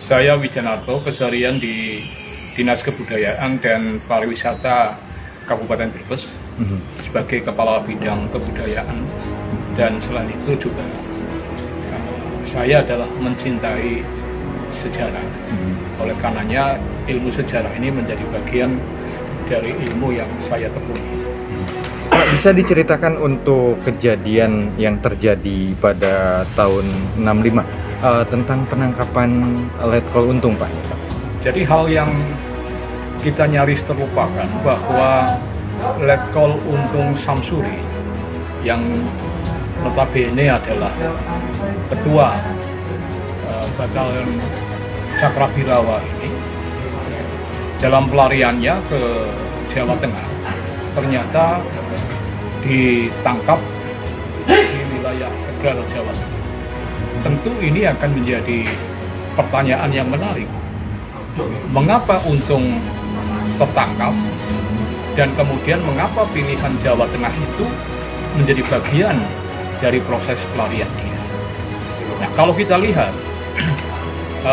Saya Wijanarto, keseharian di Dinas Kebudayaan dan Pariwisata Kabupaten Brebes sebagai Kepala Bidang Kebudayaan, dan selain itu juga saya adalah mencintai sejarah. Oleh karenanya ilmu sejarah ini menjadi bagian dari ilmu yang saya tekuni. Pak, bisa diceritakan untuk kejadian yang terjadi pada tahun 65 tentang penangkapan Letkol Untung, Pak? Jadi hal yang kita nyaris terlupakan bahwa Letkol Untung Samsuri yang notabene adalah ketua Batalion Cakrabirawa ini dalam pelariannya ke Jawa Tengah ternyata ditangkap di wilayah Tegal, Jawa Tengah. Tentu ini akan menjadi pertanyaan yang menarik. Mengapa Untung tertangkap dan kemudian mengapa pilihan Jawa Tengah itu menjadi bagian dari proses pelarian dia? Nah, kalau kita lihat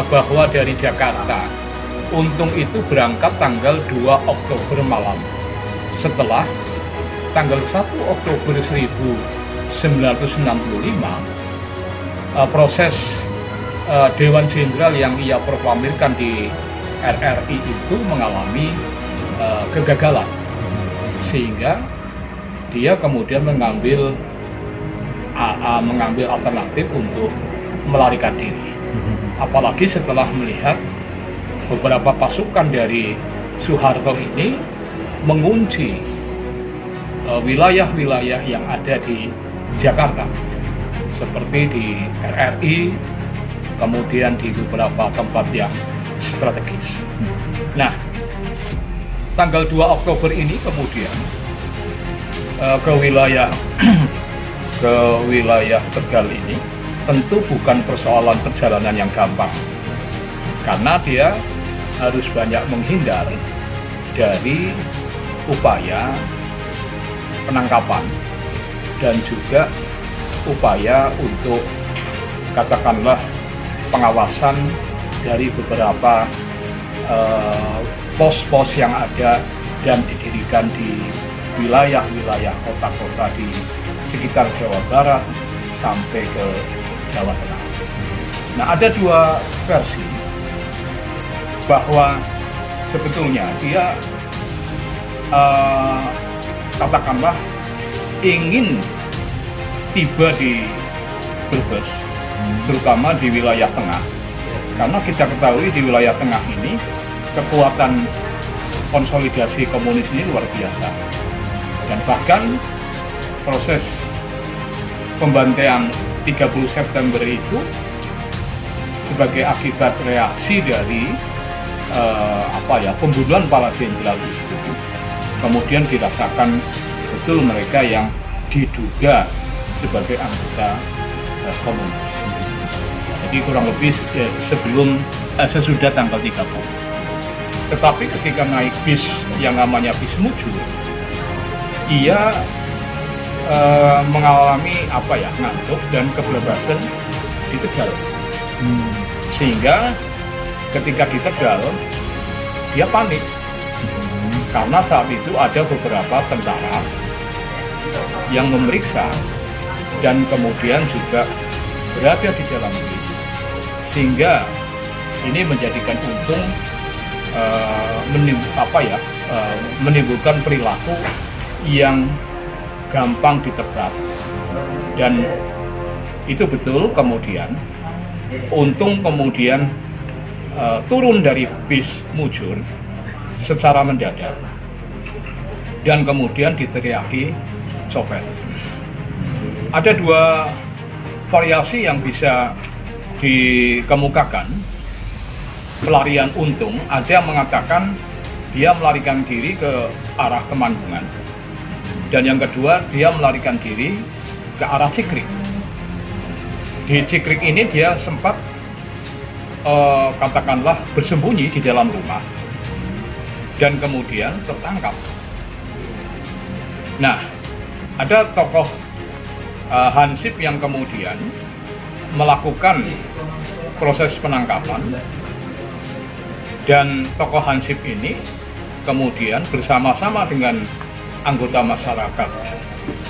bahwa dari Jakarta Untung itu berangkat tanggal 2 Oktober malam setelah tanggal 1 Oktober 1965 proses Dewan Jenderal yang ia proklamirkan di RRI itu mengalami kegagalan, sehingga dia kemudian mengambil alternatif untuk melarikan diri. Apalagi setelah melihat beberapa pasukan dari Soeharto ini mengunci wilayah-wilayah yang ada di Jakarta, seperti di RRI, kemudian di beberapa tempat yang strategis. Nah, tanggal 2 Oktober ini kemudian ke wilayah Tegal ini tentu bukan persoalan perjalanan yang gampang, karena dia harus banyak menghindar dari upaya penangkapan dan juga upaya untuk katakanlah pengawasan dari beberapa pos-pos yang ada dan didirikan di wilayah-wilayah kota-kota di sekitar Jawa Barat sampai ke Jawa Tengah. Nah, ada dua versi bahwa sebetulnya dia katakanlah ingin tiba di Brebes, terutama di wilayah tengah, karena kita ketahui di wilayah tengah ini kekuatan konsolidasi komunis ini luar biasa, dan bahkan proses pembantaian 30 September itu sebagai akibat reaksi dari pembunuhan para jenderal itu, kemudian dirasakan betul mereka yang diduga sebagai anggota komunis. Jadi kurang lebih sesudah tanggal 30. Tetapi ketika naik bis yang namanya bis Mujur, ia mengalami ngantuk dan kebablasan di Tegal. Sehingga ketika di Tegal dia panik, karena saat itu ada beberapa tentara yang memeriksa dan kemudian juga berada di dalam bis, sehingga ini menjadikan Untung menimbulkan perilaku yang gampang ditebak. Dan itu betul, kemudian Untung kemudian turun dari bis Mujur secara mendadak dan kemudian diteriaki copet. Ada dua variasi yang bisa dikemukakan pelarian Untung. Ada yang mengatakan dia melarikan diri ke arah Temanggungan, dan yang kedua dia melarikan diri ke arah Cikrik. Di Cikrik ini dia sempat katakanlah bersembunyi di dalam rumah dan kemudian tertangkap. Nah, ada tokoh Hansip yang kemudian melakukan proses penangkapan Dan tokoh Hansip ini kemudian bersama-sama dengan anggota masyarakat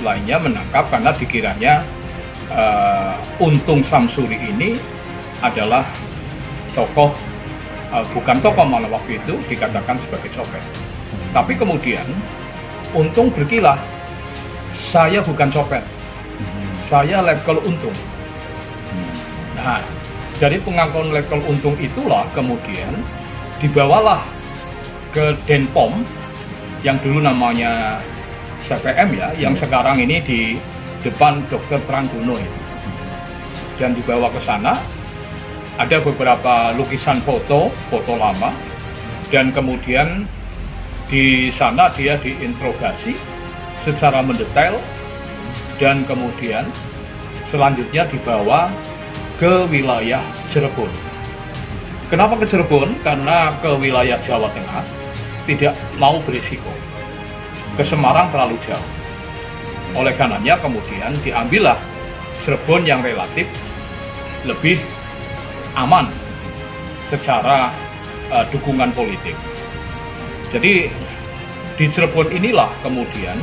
lainnya menangkap karena dikiranya Untung Samsuri ini adalah tokoh, bukan tokoh, malah waktu itu dikatakan sebagai copet. Tapi kemudian Untung berkilah, saya bukan copet, saya Letkol Untung. Nah, dari pengakuan Letkol Untung itulah kemudian dibawalah ke Denpom yang dulu namanya CPM ya, yang sekarang ini di depan Dr. Tranggono itu. Dan dibawa ke sana, ada beberapa lukisan foto lama, dan kemudian di sana dia diinterogasi secara mendetail, dan kemudian selanjutnya dibawa ke wilayah Cirebon. Kenapa ke Cirebon? Karena ke wilayah Jawa Tengah tidak mau berisiko. Ke Semarang terlalu jauh. Oleh karenanya kemudian diambillah Cirebon yang relatif lebih aman secara dukungan politik. Jadi di Cirebon inilah kemudian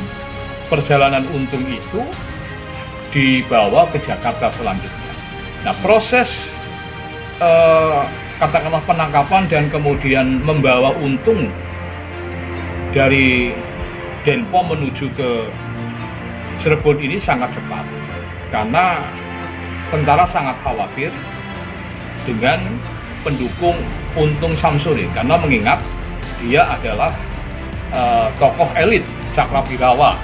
perjalanan Untung itu dibawa ke Jakarta selanjutnya. Nah, proses katakanlah penangkapan dan kemudian membawa Untung dari Denpom menuju ke Cirebon ini sangat cepat karena tentara sangat khawatir dengan pendukung Untung Samsuri, karena mengingat dia adalah tokoh elit Cakrawirawa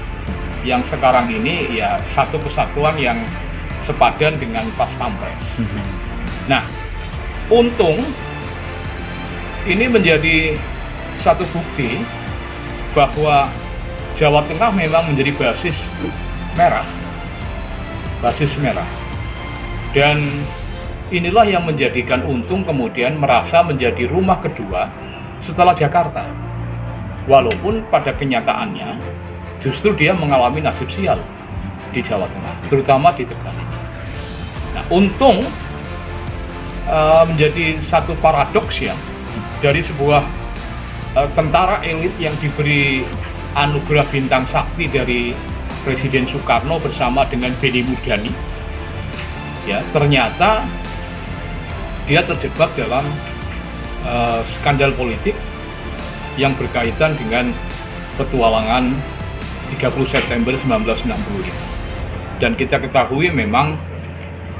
yang sekarang ini ya satu kesatuan yang sepadan dengan Pas Pampres. Nah, Untung ini menjadi satu bukti bahwa Jawa Tengah memang menjadi basis merah. Dan inilah yang menjadikan Untung kemudian merasa menjadi rumah kedua setelah Jakarta. Walaupun pada kenyataannya justru dia mengalami nasib sial di Jawa Tengah, terutama di Tegal. Nah, Untung menjadi satu paradoks ya, dari sebuah tentara elit yang diberi anugerah bintang sakti dari Presiden Soekarno bersama dengan Benny Mudani, ya ternyata dia terjebak dalam skandal politik yang berkaitan dengan petualangan 30 September 1965. Dan kita ketahui memang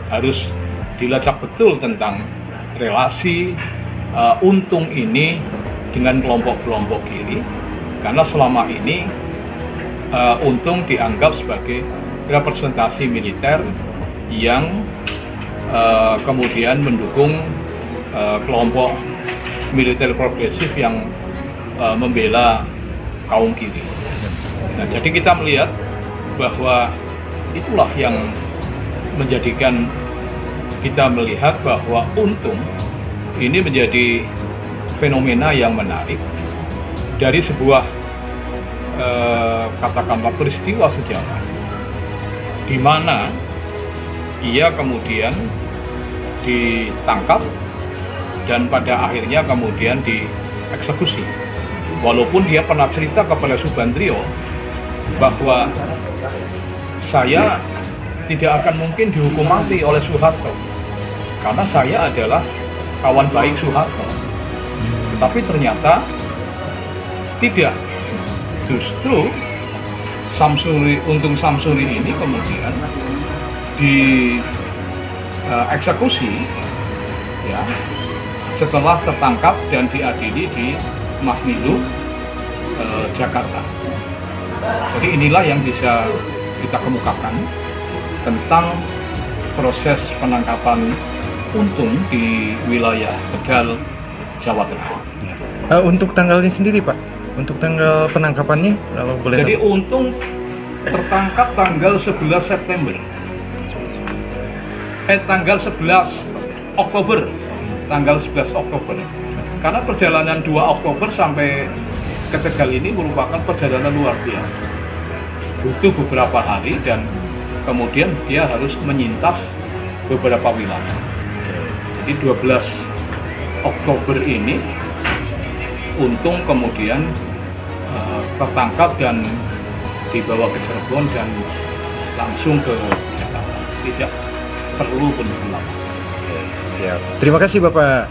harus dilacak betul tentang relasi Untung ini dengan kelompok-kelompok kiri, karena selama ini Untung dianggap sebagai representasi militer yang kemudian mendukung kelompok militer progresif yang membela kaum kiri. Nah, jadi kita melihat bahwa itulah yang menjadikan kita melihat bahwa Untung ini menjadi fenomena yang menarik dari sebuah katakanlah peristiwa sejarah di mana ia kemudian ditangkap dan pada akhirnya kemudian dieksekusi. Walaupun dia pernah cerita kepada Subandrio bahwa saya tidak akan mungkin dihukum mati oleh Soeharto karena saya adalah kawan baik Soeharto. Tetapi ternyata tidak. Justru Untung Samsuri ini kemudian dieksekusi ya, setelah tertangkap dan diadili di Mahmiluk Jakarta. Jadi inilah yang bisa kita kemukakan tentang proses penangkapan Untung di wilayah Tegal, Jawa Tengah. Untuk tanggalnya sendiri Pak, untuk tanggal penangkapannya kalau boleh. Jadi Untung tertangkap tanggal 11 September. Tanggal 11 Oktober. Tanggal 11 Oktober. Karena perjalanan 2 Oktober sampai ke Tegal ini merupakan perjalanan luar biasa. Butuh beberapa hari dan kemudian dia harus menyintas beberapa wilayah. Jadi 12 Oktober ini untung kemudian tertangkap dan dibawa ke Cirebon dan langsung ke Jakarta, tidak perlu penyelam. Siap. Terima kasih Bapak